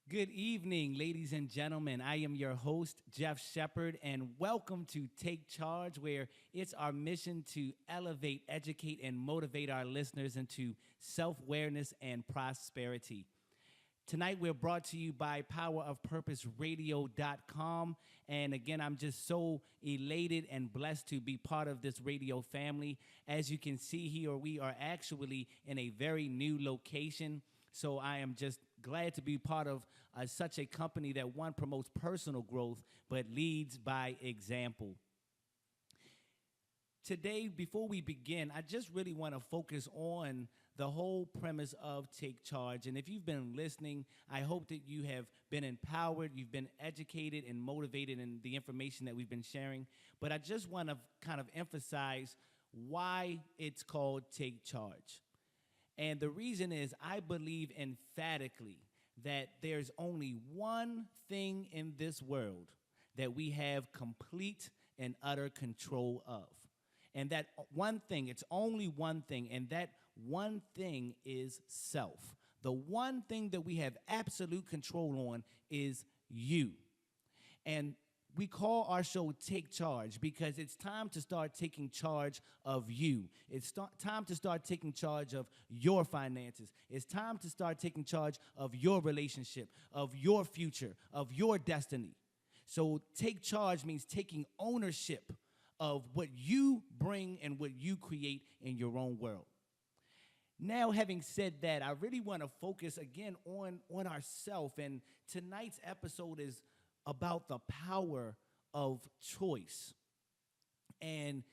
Good evening, ladies and gentlemen. I am your host, Jeff Shepard, and welcome to Take Charge, where it's our mission to elevate, educate, and motivate our listeners into self awareness and prosperity. Tonight, we're brought to you by powerofpurposeradio.com. And again, I'm just so elated and blessed to be part of this radio family. As you can see here, we are actually in a very new location. So I am just glad to be part of such a company that, one, promotes personal growth, but leads by example. Today, before we begin, I just really want to focus on the whole premise of Take Charge. And if you've been listening, I hope that you have been empowered, you've been educated and motivated in the information that we've been sharing. But I just want to kind of emphasize why it's called Take Charge. And the reason is I believe emphatically that there's only one thing in this world that we have complete and utter control of. And that one thing, it's only one thing, and that one thing is self. The one thing that we have absolute control on is you. And we call our show Take Charge because it's time to start taking charge of you. It's time to start taking charge of your finances. It's time to start taking charge of your relationship, of your future, of your destiny. So take charge means taking ownership of what you bring and what you create in your own world. Now, having said that, I really want to focus again on ourselves. And tonight's episode is about the power of choice. And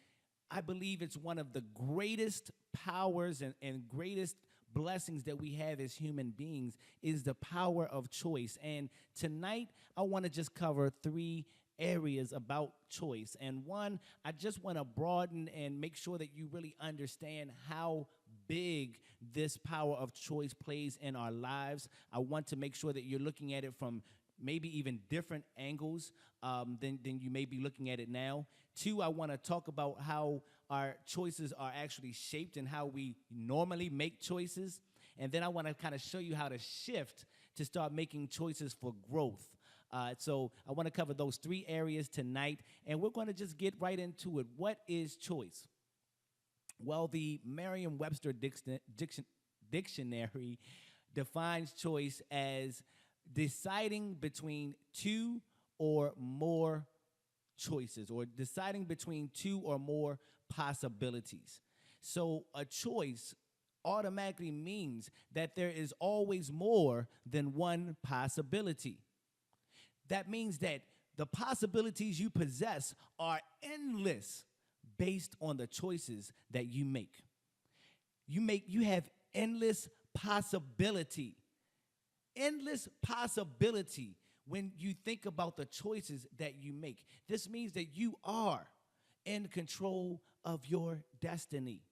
I believe it's one of the greatest powers and greatest blessings that we have as human beings is the power of choice. And tonight, I want to just cover three areas about choice. And one, I just want to broaden and make sure that you really understand how big this power of choice plays in our lives. I want to make sure that you're looking at it from maybe even different angles than you may be looking at it now. Two, I want to talk about how our choices are actually shaped and how we normally make choices. And then I want to kind of show you how to shift to start making choices for growth. So I want to cover those three areas tonight, and we're going to just get right into it. What is choice? Well, the Merriam-Webster dictionary defines choice as deciding between two or more choices, or deciding between two or more possibilities. So a choice automatically means that there is always more than one possibility. That means that the possibilities you possess are endless based on the choices that you make. You have endless possibility. Endless possibility when you think about the choices that you make. This means that you are in control of your destiny.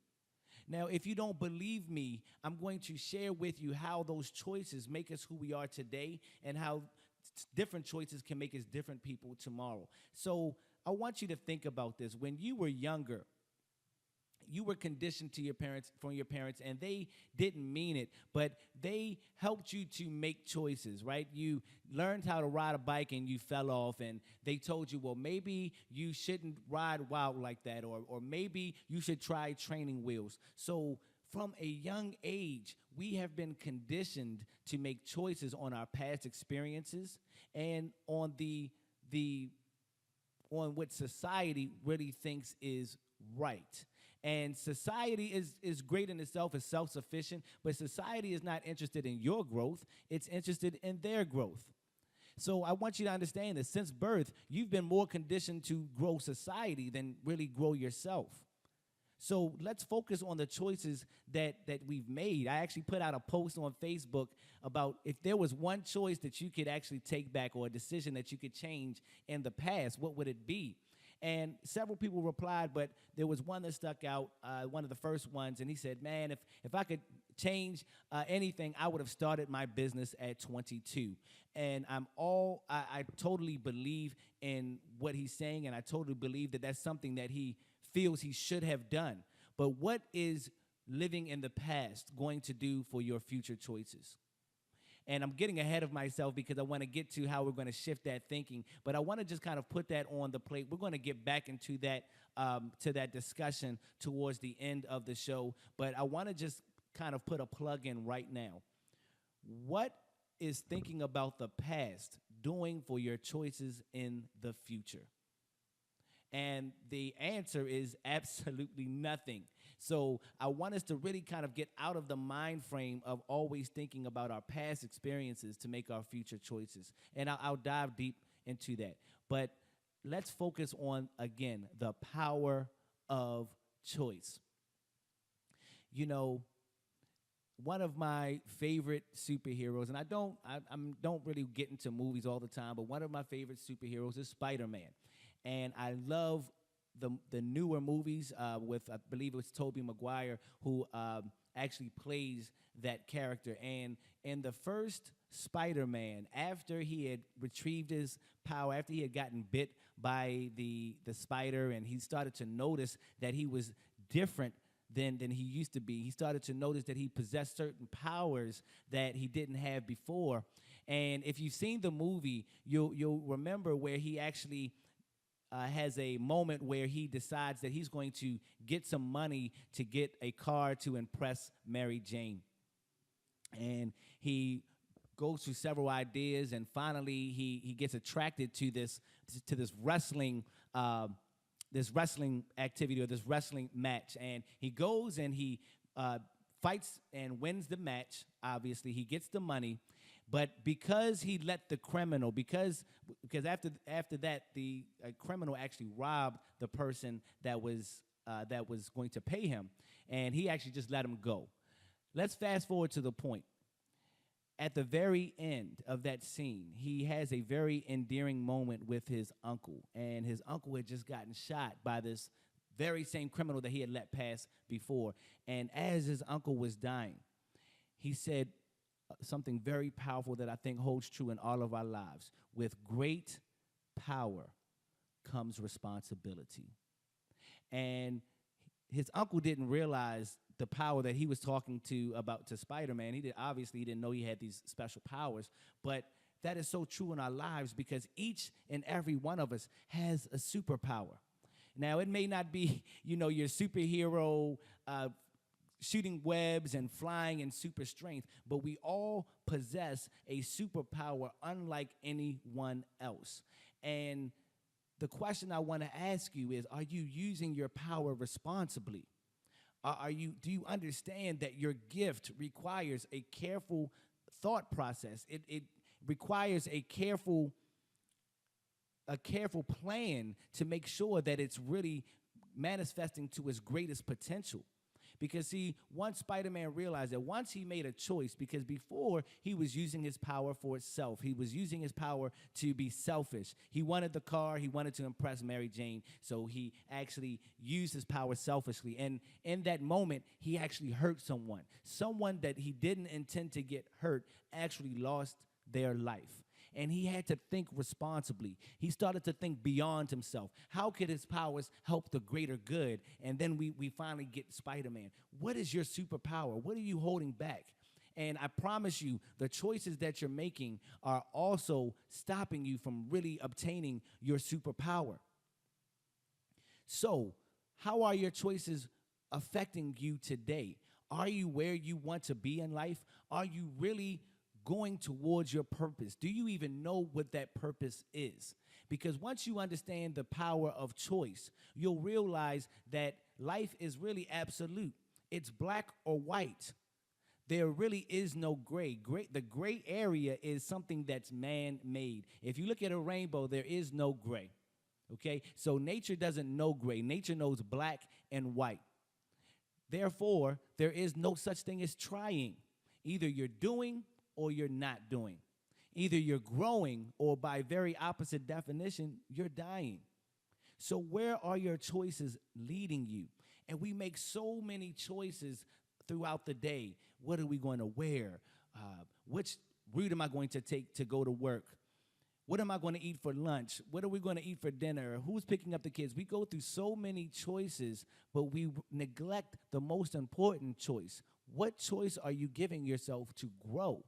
Now, if you don't believe me, I'm going to share with you how those choices make us who we are today and how different choices can make us different people tomorrow. So I want you to think about this. When you were younger, you were conditioned to your parents from your parents, and they didn't mean it, but they helped you to make choices, right? You learned how to ride a bike and you fell off, and they told you, well, maybe you shouldn't ride wild like that, or maybe you should try training wheels. So from a young age, we have been conditioned to make choices on our past experiences and on on what society really thinks is right. And society is great in itself, is self-sufficient, but society is not interested in your growth, it's interested in their growth. So I want you to understand that since birth, you've been more conditioned to grow society than really grow yourself. So let's focus on the choices that we've made. I actually put out a post on Facebook about if there was one choice that you could actually take back, or a decision that you could change in the past, what would it be? And several people replied, but there was one that stuck out, one of the first ones, and he said, man, if I could change anything, I would have started my business at 22. And I totally believe in what he's saying, and I totally believe that that's something that he feels he should have done. But what is living in the past going to do for your future choices? And I'm getting ahead of myself because I want to get to how we're going to shift that thinking. But I want to just kind of put that on the plate. We're going to get back into that to that discussion towards the end of the show. But I want to just kind of put a plug in right now. What is thinking about the past doing for your choices in the future? And the answer is absolutely nothing. So I want us to really kind of get out of the mind frame of always thinking about our past experiences to make our future choices. And I'll dive deep into that. But let's focus on, again, the power of choice. You know, one of my favorite superheroes, and I don't really get into movies all the time, but one of my favorite superheroes is Spider-Man. And I love the newer movies with, I believe it was Tobey Maguire, who actually plays that character. And in the first Spider-Man, after he had retrieved his power, after he had gotten bit by the spider, and he started to notice that he was different than he used to be. He started to notice that he possessed certain powers that he didn't have before. And if you've seen the movie, you'll remember where he actually has a moment where he decides that he's going to get some money to get a car to impress Mary Jane. And he goes through several ideas, and finally he gets attracted to this wrestling activity, or this wrestling match. And he goes and he fights and wins the match. Obviously, he gets the money. But because he let the criminal, because after that, the criminal actually robbed the person that was going to pay him, and he actually just let him go. Let's fast forward to the point. At the very end of that scene, he has a very endearing moment with his uncle, and his uncle had just gotten shot by this very same criminal that he had let pass before. And as his uncle was dying, he said something very powerful that I think holds true in all of our lives. With great power comes responsibility. And his uncle didn't realize the power that he was talking to Spider-Man. Obviously he didn't know he had these special powers, but that is so true in our lives because each and every one of us has a superpower. Now, it may not be, your superhero shooting webs and flying and super strength, but we all possess a superpower unlike anyone else. And the question I want to ask you is, are you using your power responsibly? Do you understand that your gift requires a careful thought process? It requires a careful plan to make sure that it's really manifesting to its greatest potential. Because, see, once Spider-Man realized that once he made a choice, because before he was using his power for itself. He was using his power to be selfish. He wanted the car. He wanted to impress Mary Jane. So he actually used his power selfishly. And in that moment, he actually hurt someone. Someone that he didn't intend to get hurt actually lost their life. And he had to think responsibly. He started to think beyond himself. How could his powers help the greater good? And then we finally get Spider-Man. What is your superpower? What are you holding back? And I promise you, the choices that you're making are also stopping you from really obtaining your superpower. So, how are your choices affecting you today? Are you where you want to be in life? Are you really going towards your purpose? Do you even know what that purpose is? Because once you understand the power of choice, you'll realize that life is really absolute. It's black or white. There really is no gray. The gray area is something that's man-made. If you look at a rainbow, there is no gray. Okay? So nature doesn't know gray. Nature knows black and white. Therefore, there is no such thing as trying. Either you're doing or you're not doing. Either you're growing or, by very opposite definition, you're dying. So where are your choices leading you? And we make so many choices throughout the day. What are we going to wear? Which route am I going to take to go to work? What am I going to eat for lunch? What are we going to eat for dinner? Who's picking up the kids? We go through so many choices, but we neglect the most important choice. What choice are you giving yourself to grow?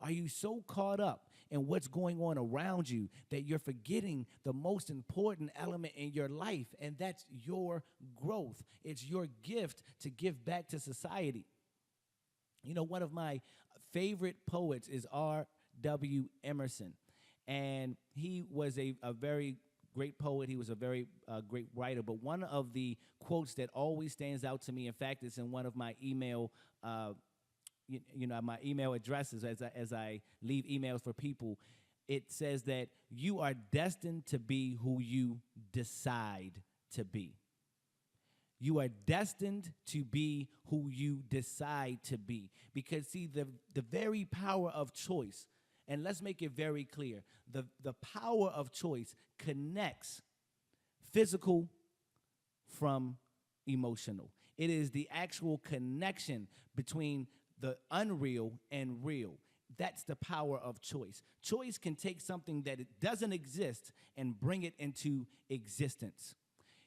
Are you so caught up in what's going on around you that you're forgetting the most important element in your life, and that's your growth? It's your gift to give back to society. You know, one of my favorite poets is R.W. Emerson, and he was a very great poet. He was a very great writer. But one of the quotes that always stands out to me, in fact, it's in one of my email, my email addresses as I leave emails for people. It says that you are destined to be who you decide to be. You are destined to be who you decide to be. Because, see, the very power of choice, and let's make it very clear, the power of choice connects physical from emotional. It is the actual connection between the unreal and real. That's the power of choice. Choice can take something that it doesn't exist and bring it into existence.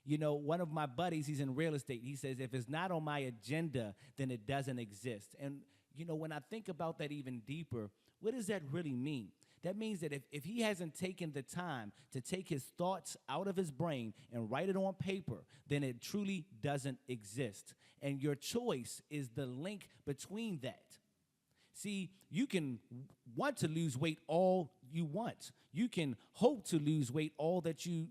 You know, one of my buddies, he's in real estate. He says, if it's not on my agenda, then it doesn't exist. And, you know, when I think about that even deeper, what does that really mean? That means that if he hasn't taken the time to take his thoughts out of his brain and write it on paper, then it truly doesn't exist. And your choice is the link between that. See, you can want to lose weight all you want. You can hope to lose weight all that you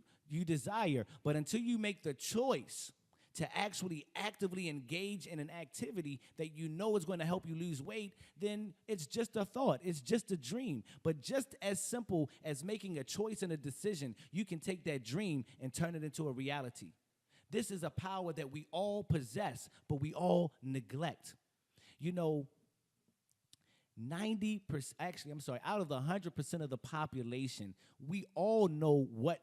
desire. But until you make the choice to actually actively engage in an activity that you know is going to help you lose weight, then it's just a thought. It's just a dream. But just as simple as making a choice and a decision, you can take that dream and turn it into a reality. This is a power that we all possess, but we all neglect. You know, 90%, out of the 100% of the population, we all know what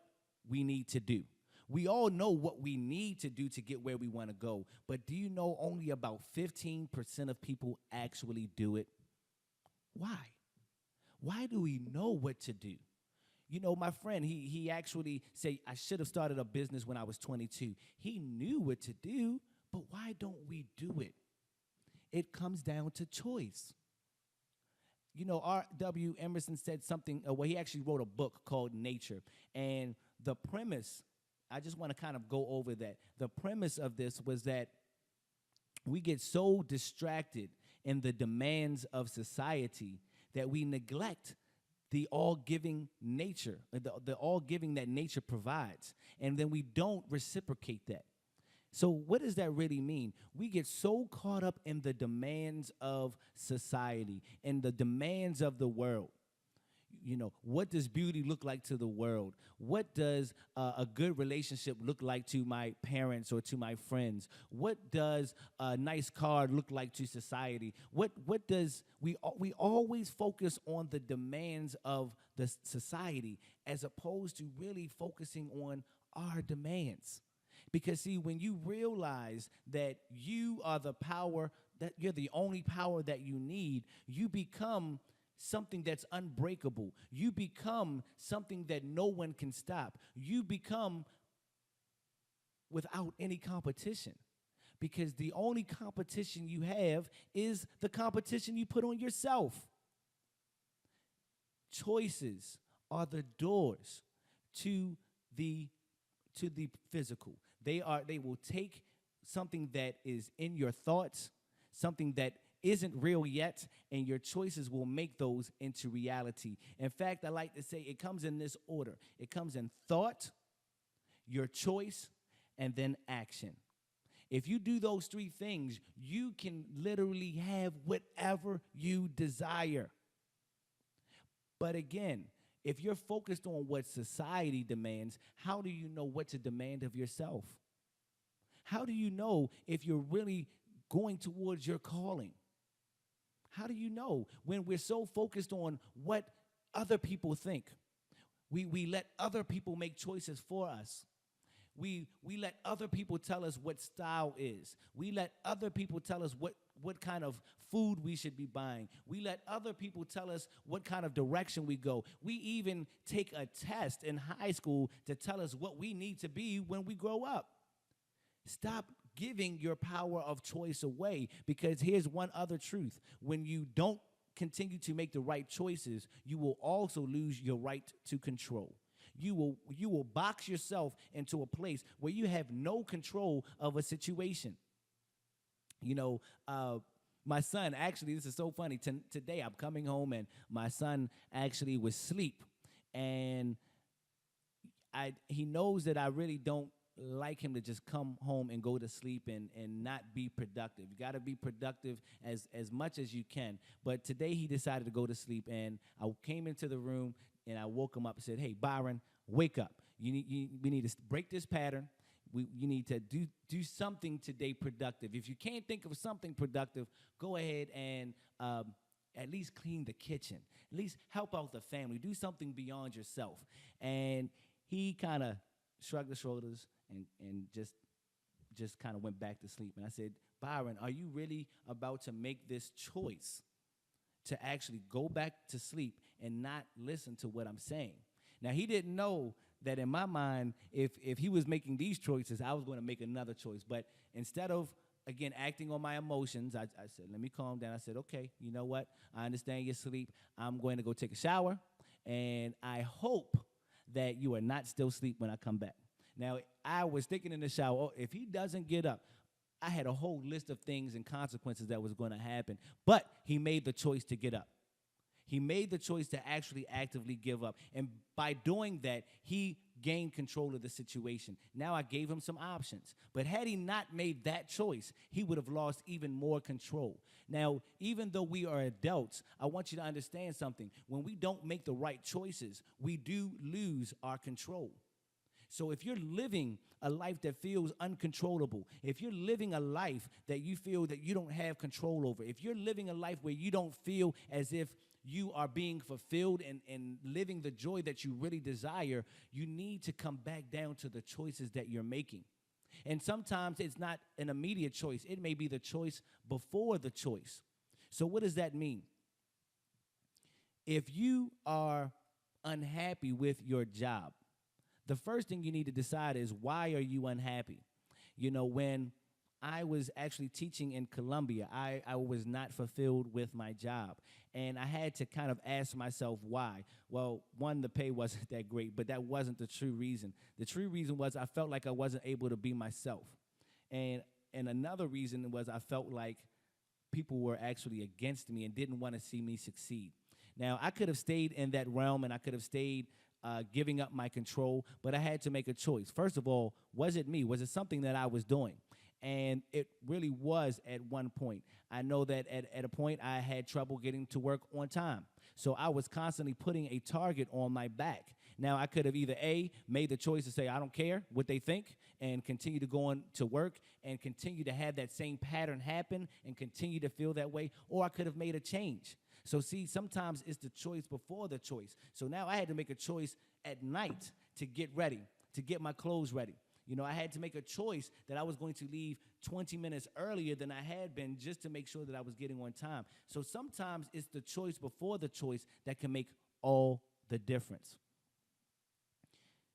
we need to do. We all know what we need to do to get where we want to go. But do you know only about 15% of people actually do it? Why? Why do we know what to do? You know, my friend, he actually said, I should have started a business when I was 22. He knew what to do, but why don't we do it? It comes down to choice. You know, R.W. Emerson said something, he actually wrote a book called Nature. And the premise, I just want to kind of go over that. The premise of this was that we get so distracted in the demands of society that we neglect the all-giving nature, the all-giving that nature provides. And then we don't reciprocate that. So what does that really mean? We get so caught up in the demands of society and the demands of the world. You know, what does beauty look like to the world? What does a good relationship look like to my parents or to my friends? What does a nice car look like to society? What does we always focus on the demands of the society as opposed to really focusing on our demands? Because, see, when you realize that you are the power, that you're the only power that you need, you become something that's unbreakable. You become something that no one can stop. You become without any competition. Because the only competition you have is the competition you put on yourself. Choices are the doors to the physical. They will take something that is in your thoughts, something that isn't real yet, and your choices will make those into reality. In fact, I like to say it comes in this order. It comes in thought, your choice, and then action. If you do those three things, you can literally have whatever you desire. But again, if you're focused on what society demands, how do you know what to demand of yourself? How do you know if you're really going towards your calling? How do you know when we're so focused on what other people think? We let other people make choices for us. We let other people tell us what style is. We let other people tell us what kind of food we should be buying. We let other people tell us what kind of direction we go. We even take a test in high school to tell us what we need to be when we grow up. Stop giving your power of choice away, because here's one other truth. When you don't continue to make the right choices, you will also lose your right to control. You will box yourself into a place where you have no control of a situation. You know, my son actually, this is so funny. Today I'm coming home and my son actually was asleep, and he knows that I really don't like him to just come home and go to sleep and not be productive. You got to be productive as much as you can. But today he decided to go to sleep, and I came into the room and I woke him up and said, "Hey, Byron, wake up. We need to break this pattern. You need to do something today productive. If you can't think of something productive, go ahead and at least clean the kitchen. At least help out the family. Do something beyond yourself." And he kind of shrugged his shoulders and just kind of went back to sleep. And I said, "Byron, are you really about to make this choice to actually go back to sleep and not listen to what I'm saying?" Now, he didn't know that in my mind, if he was making these choices, I was going to make another choice. But instead of, again, acting on my emotions, I said, let me calm down. I said, okay, you know what? I understand your sleep. I'm going to go take a shower, and I hope that you are not still asleep when I come back. Now, I was thinking in the shower, oh, if he doesn't get up, I had a whole list of things and consequences that was going to happen. But he made the choice to get up. He made the choice to actually actively give up. And by doing that, he gained control of the situation. Now I gave him some options. But had he not made that choice, he would have lost even more control. Now, even though we are adults, I want you to understand something. When we don't make the right choices, we do lose our control. So if you're living a life that feels uncontrollable, if you're living a life that you feel that you don't have control over, if you're living a life where you don't feel as if you are being fulfilled and living the joy that you really desire, you need to come back down to the choices that you're making. And sometimes it's not an immediate choice. It may be the choice before the choice. So what does that mean? If you are unhappy with your job, the first thing you need to decide is, why are you unhappy? You know, when I was actually teaching in Columbia, I was not fulfilled with my job. And I had to kind of ask myself why. Well, one, the pay wasn't that great, but that wasn't the true reason. The true reason was I felt like I wasn't able to be myself. And another reason was I felt like people were actually against me and didn't want to see me succeed. Now, I could have stayed in that realm, and I could have stayed giving up my control, but I had to make a choice. First of all, was it me? Was it something that I was doing? And it really was at one point. I know that at a point I had trouble getting to work on time. So I was constantly putting a target on my back. Now, I could have either A, made the choice to say, I don't care what they think, and continue to go on to work and continue to have that same pattern happen and continue to feel that way, or I could have made a change. So see, sometimes it's the choice before the choice. So now I had to make a choice at night to get ready, to get my clothes ready. You know, I had to make a choice that I was going to leave 20 minutes earlier than I had been just to make sure that I was getting on time. So sometimes it's the choice before the choice that can make all the difference.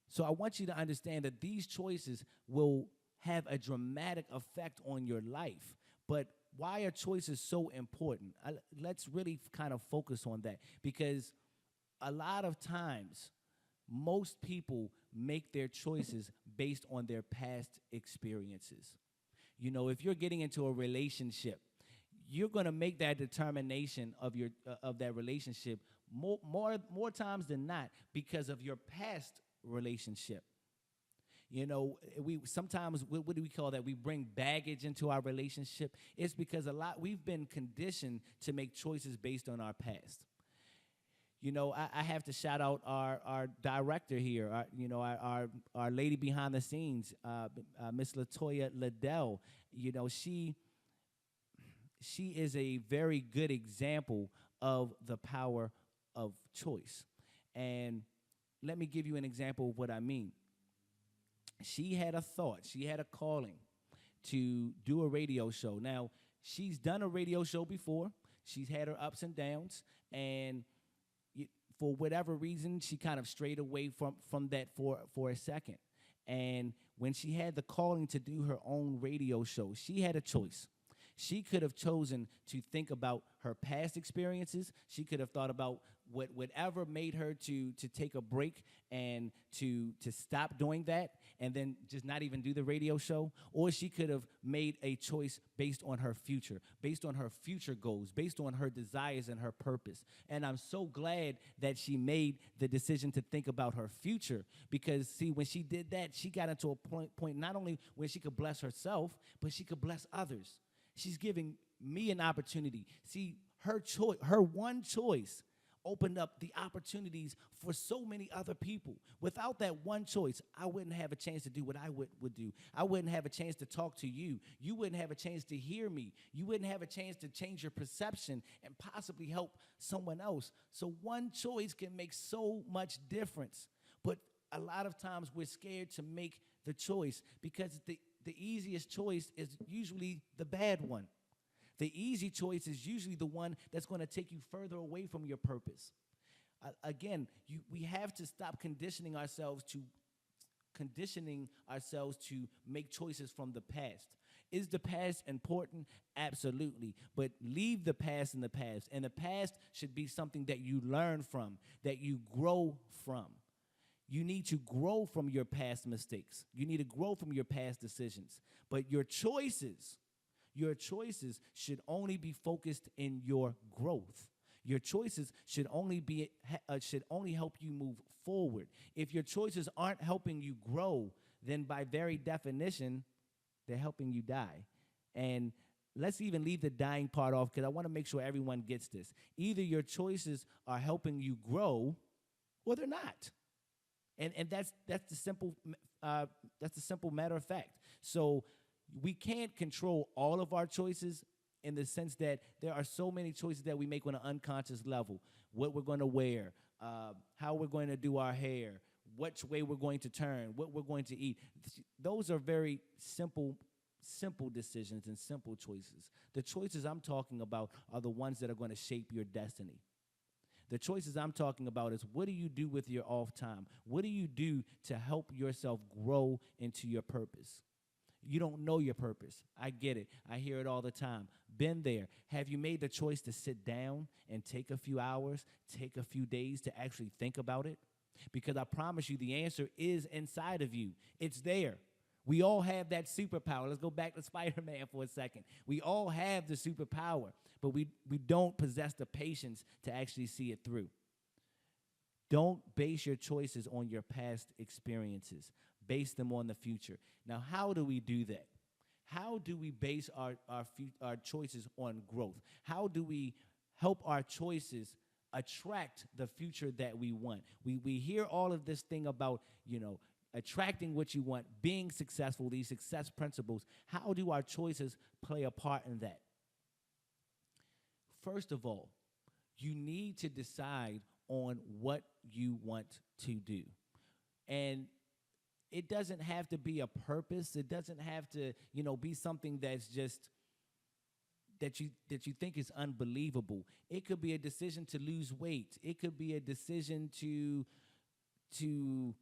So I want you to understand that these choices will have a dramatic effect on your life. But why are choices so important? Let's really kind of focus on that, because a lot of times most people make their choices based on their past experiences. You know, if you're getting into a relationship, you're going to make that determination of that relationship more times than not because of your past relationship. You know, we sometimes, what do we call that? We bring baggage into our relationship. It's because we've been conditioned to make choices based on our past. You know, I have to shout out our director here, our lady behind the scenes, Miss Latoya Liddell. You know, she is a very good example of the power of choice. And let me give you an example of what I mean. She had a thought, she had a calling to do a radio show. Now, she's done a radio show before. She's had her ups and downs, and for whatever reason, she kind of strayed away from that for a second. And when she had the calling to do her own radio show, she had a choice. She could have chosen to think about her past experiences. She could have thought about whatever made her to take a break and to stop doing that and then just not even do the radio show. Or she could have made a choice based on her future, based on her future goals, based on her desires and her purpose. And I'm so glad that she made the decision to think about her future, because see, when she did that, she got into a point not only where she could bless herself, but she could bless others. She's giving me an opportunity. See, her choice, her one choice opened up the opportunities for so many other people. Without that one choice, I wouldn't have a chance to do what I would do. I wouldn't have a chance to talk to you. You wouldn't have a chance to hear me. You wouldn't have a chance to change your perception and possibly help someone else. So one choice can make so much difference. But a lot of times we're scared to make the choice because the easiest choice is usually the bad one. The easy choice is usually the one that's going to take you further away from your purpose. Again, we have to stop conditioning ourselves to make choices from the past. Is the past important? Absolutely. But leave the past in the past. And the past should be something that you learn from, that you grow from. You need to grow from your past mistakes. You need to grow from your past decisions. But your choices should only be focused in your growth. Your choices should only help you move forward. If your choices aren't helping you grow, then by very definition, they're helping you die. And let's even leave the dying part off, because I want to make sure everyone gets this. Either your choices are helping you grow, or they're not. And that's the simple matter of fact. So we can't control all of our choices, in the sense that there are so many choices that we make on an unconscious level. What we're going to wear, how we're going to do our hair, which way we're going to turn, what we're going to eat. Those are very simple decisions and simple choices. The choices I'm talking about are the ones that are going to shape your destiny. The choices I'm talking about is, what do you do with your off time? What do you do to help yourself grow into your purpose? You don't know your purpose. I get it. I hear it all the time. Been there. Have you made the choice to sit down and take a few hours, take a few days to actually think about it? Because I promise you, the answer is inside of you. It's there. We all have that superpower. Let's go back to Spider-Man for a second. We all have the superpower, but we don't possess the patience to actually see it through. Don't base your choices on your past experiences. Base them on the future. Now, how do we do that? How do we base our choices on growth? How do we help our choices attract the future that we want? We hear all of this thing about, attracting what you want, being successful, these success principles. How do our choices play a part in that? First of all, you need to decide on what you want to do. And it doesn't have to be a purpose. It doesn't have to, be something that's just that you think is unbelievable. It could be a decision to lose weight. It could be a decision to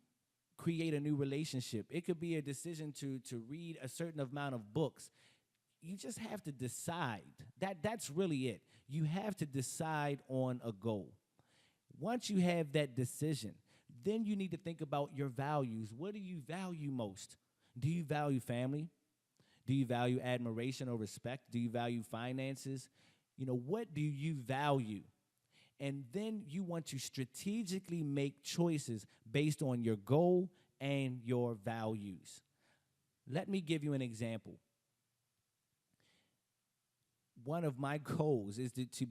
create a new relationship. It could be a decision to read a certain amount of books. You just have to decide. That's really it. You have to decide on a goal. Once you have that decision, then you need to think about your values. What do you value most? Do you value family? Do you value admiration or respect? Do you value finances? What do you value? And then you want to strategically make choices based on your goal and your values. Let me give you an example. One of my goals is to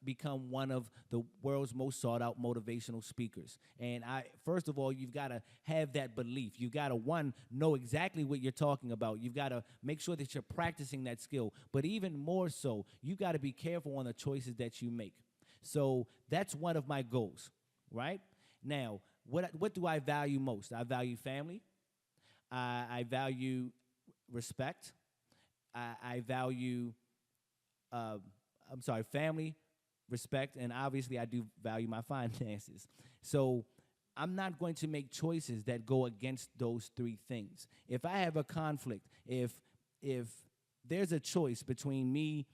become one of the world's most sought-out motivational speakers. And first of all, you've got to have that belief. You've got to, one, know exactly what you're talking about. You've got to make sure that you're practicing that skill. But even more so, you've got to be careful on the choices that you make. So that's one of my goals, right? Now, what do I value most? I value family. I value respect. I value... family, respect, and obviously I do value my finances. So I'm not going to make choices that go against those three things. If I have a conflict, if there's a choice between me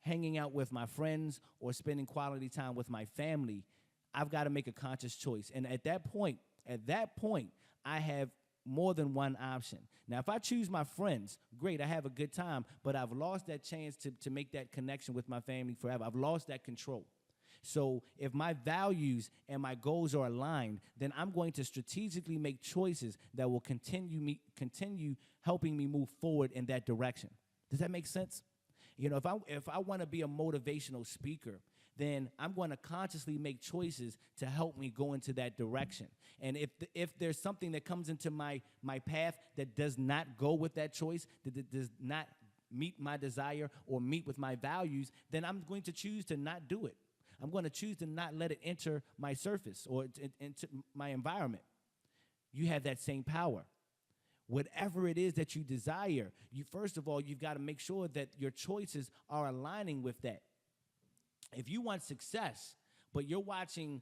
hanging out with my friends or spending quality time with my family. I've got to make a conscious choice. And at that point, I have more than one option. Now, if I choose my friends, great, I have a good time, but I've lost that chance to make that connection with my family forever. I've lost that control. So if my values and my goals are aligned, then I'm going to strategically make choices that will continue helping me move forward in that direction. Does that make sense? You know, if I want to be a motivational speaker, then I'm going to consciously make choices to help me go into that direction. And if there's something that comes into my path that does not go with that choice, that does not meet my desire or meet with my values, then I'm going to choose to not do it. I'm going to choose to not let it enter my surface or into my environment. You have that same power. Whatever it is that you desire, first of all, you've got to make sure that your choices are aligning with that. If you want success, but you're watching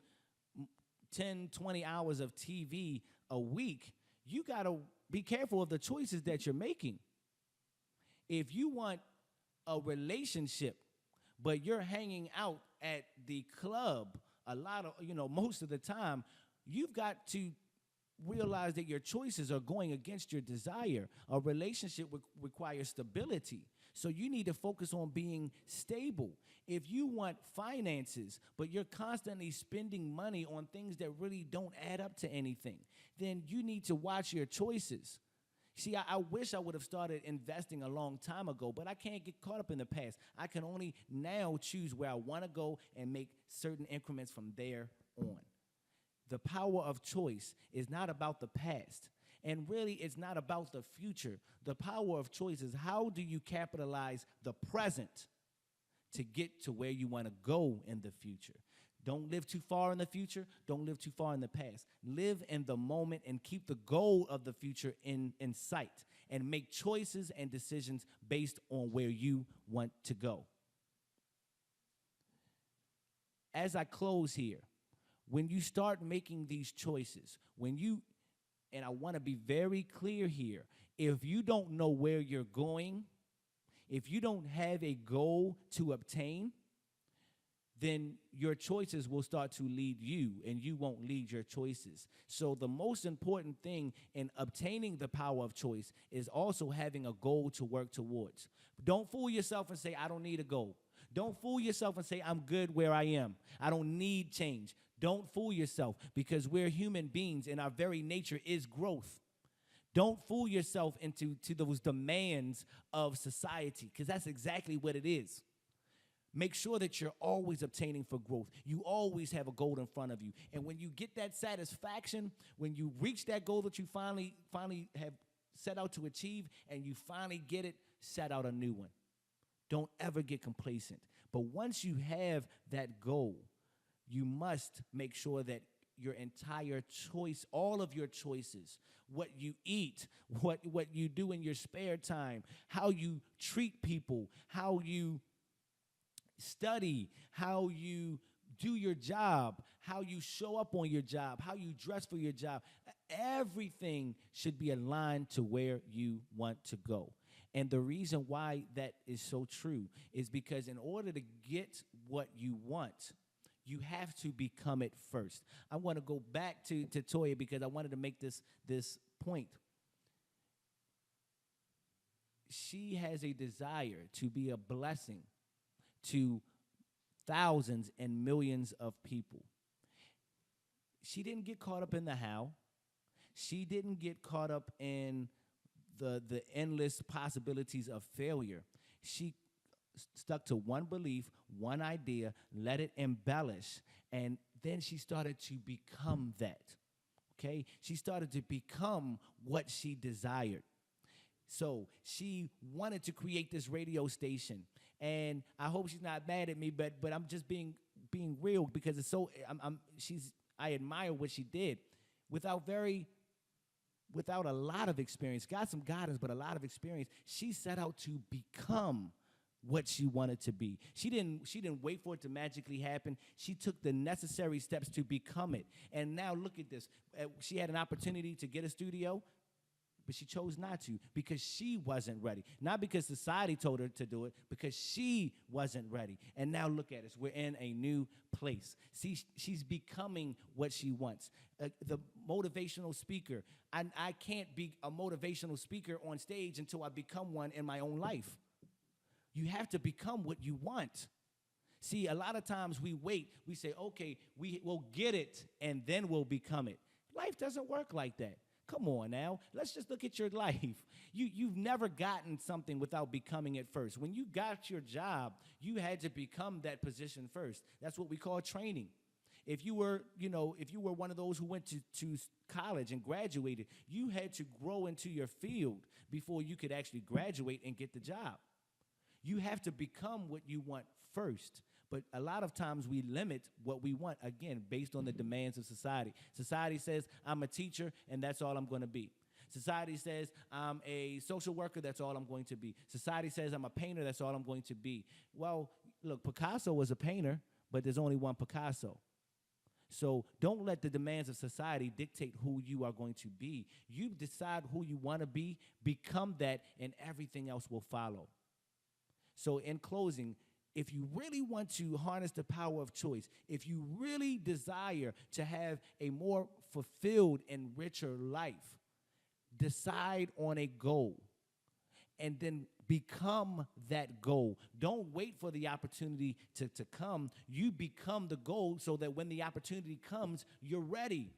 10, 20 hours of TV a week, you got to be careful of the choices that you're making. If you want a relationship, but you're hanging out at the club most of the time, you've got to realize that your choices are going against your desire. A relationship requires stability. So you need to focus on being stable. If you want finances, but you're constantly spending money on things that really don't add up to anything, then you need to watch your choices. See, I wish I would have started investing a long time ago, but I can't get caught up in the past. I can only now choose where I want to go and make certain increments from there on. The power of choice is not about the past, and really it's not about the future. The power of choice is how do you capitalize the present to get to where you want to go in the future. Don't live too far in the future. Don't live too far in the past. Live in the moment and keep the goal of the future in sight, and make choices and decisions based on where you want to go. As I close here, when you start making these choices, and I want to be very clear here, if you don't know where you're going, if you don't have a goal to obtain, then your choices will start to lead you, and you won't lead your choices. So the most important thing in obtaining the power of choice is also having a goal to work towards. Don't fool yourself and say, I don't need a goal. Don't fool yourself and say, I'm good where I am. I don't need change. Don't fool yourself, because we're human beings and our very nature is growth. Don't fool yourself into those demands of society, because that's exactly what it is. Make sure that you're always obtaining for growth. You always have a goal in front of you. And when you get that satisfaction, when you reach that goal that you finally have set out to achieve, and you finally get it, set out a new one. Don't ever get complacent. But once you have that goal, you must make sure that your entire choice, all of your choices, what you eat, what you do in your spare time, how you treat people, how you study, how you do your job, how you show up on your job, how you dress for your job, everything should be aligned to where you want to go. And the reason why that is so true is because in order to get what you want, you have to become it first. I want to go back to Toya because I wanted to make this point. She has a desire to be a blessing to thousands and millions of people. She didn't get caught up in the how. She didn't get caught up in the endless possibilities of failure. She stuck to one belief, one idea, let it embellish, and then she started to become that. Okay? She started to become what she desired. So she wanted to create this radio station, and I hope she's not mad at me, but I'm just being real because it's so I admire what she did without a lot of experience. Got some guidance, but a lot of experience. She set out to become what she wanted to be. She didn't wait for it to magically happen. She took the necessary steps to become it. And now look at this. She had an opportunity to get a studio. but she chose not to because she wasn't ready. Not because society told her to do it, because she wasn't ready. And now look at us. We're in a new place. See, she's becoming what she wants. The motivational speaker. I can't be a motivational speaker on stage until I become one in my own life. You have to become what you want. See, a lot of times we wait. We say, okay, we'll get it, and then we'll become it. Life doesn't work like that. Come on now. Let's just look at your life. You've never gotten something without becoming it first. When you got your job, you had to become that position first. That's what we call training. If you were one of those who went to college and graduated, you had to grow into your field before you could actually graduate and get the job. You have to become what you want first. But a lot of times we limit what we want, again, based on the demands of society. Society says, I'm a teacher, and that's all I'm going to be. Society says, I'm a social worker, that's all I'm going to be. Society says, I'm a painter, that's all I'm going to be. Well, look, Picasso was a painter, but there's only one Picasso. So don't let the demands of society dictate who you are going to be. You decide who you want to be, become that, and everything else will follow. So in closing, if you really want to harness the power of choice, if you really desire to have a more fulfilled and richer life, decide on a goal and then become that goal. Don't wait for the opportunity to come. You become the goal so that when the opportunity comes, you're ready.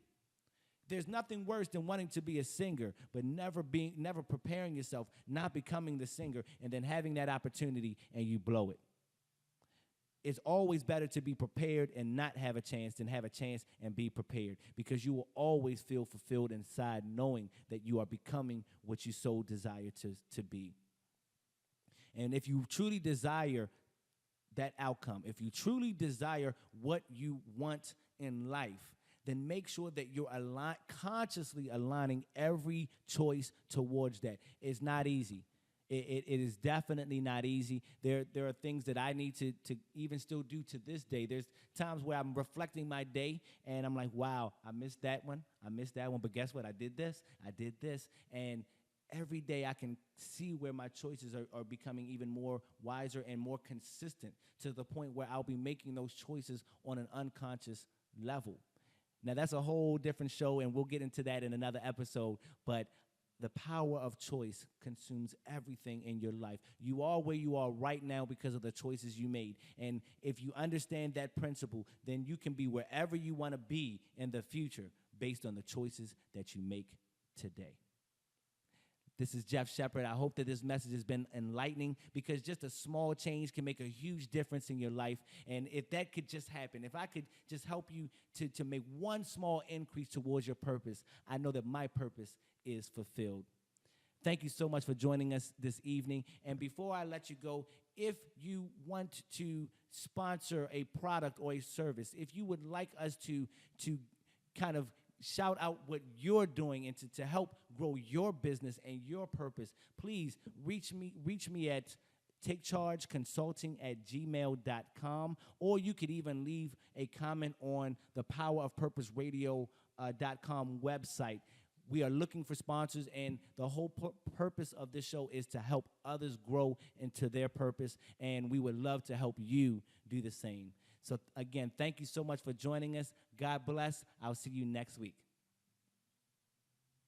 There's nothing worse than wanting to be a singer, but never preparing yourself, not becoming the singer, and then having that opportunity and you blow it. It's always better to be prepared and not have a chance than have a chance and be prepared, because you will always feel fulfilled inside knowing that you are becoming what you so desire to be. And if you truly desire that outcome, if you truly desire what you want in life, then make sure that you're consciously aligning every choice towards that. It's not easy. It is definitely not easy. There are things that I need to even still do to this day. There's times where I'm reflecting my day, and I'm like, wow, I missed that one. But guess what? I did this. And every day I can see where my choices are becoming even more wiser and more consistent, to the point where I'll be making those choices on an unconscious level. Now, that's a whole different show, and we'll get into that in another episode, but the power of choice consumes everything in your life. You are where you are right now because of the choices you made. And if you understand that principle, then you can be wherever you want to be in the future based on the choices that you make today. This is Jeff Shepard. I hope that this message has been enlightening, because just a small change can make a huge difference in your life. And if that could just happen, if I could just help you to make one small increase towards your purpose, I know that my purpose is fulfilled. Thank you so much for joining us this evening. And before I let you go, if you want to sponsor a product or a service, if you would like us to kind of shout out what you're doing and to help grow your business and your purpose, please reach me at takechargeconsulting@gmail.com, or you could even leave a comment on the powerofpurposeradio.com website. We are looking for sponsors, and the whole purpose of this show is to help others grow into their purpose, and we would love to help you do the same. So again, thank you so much for joining us. God bless. I'll see you next week.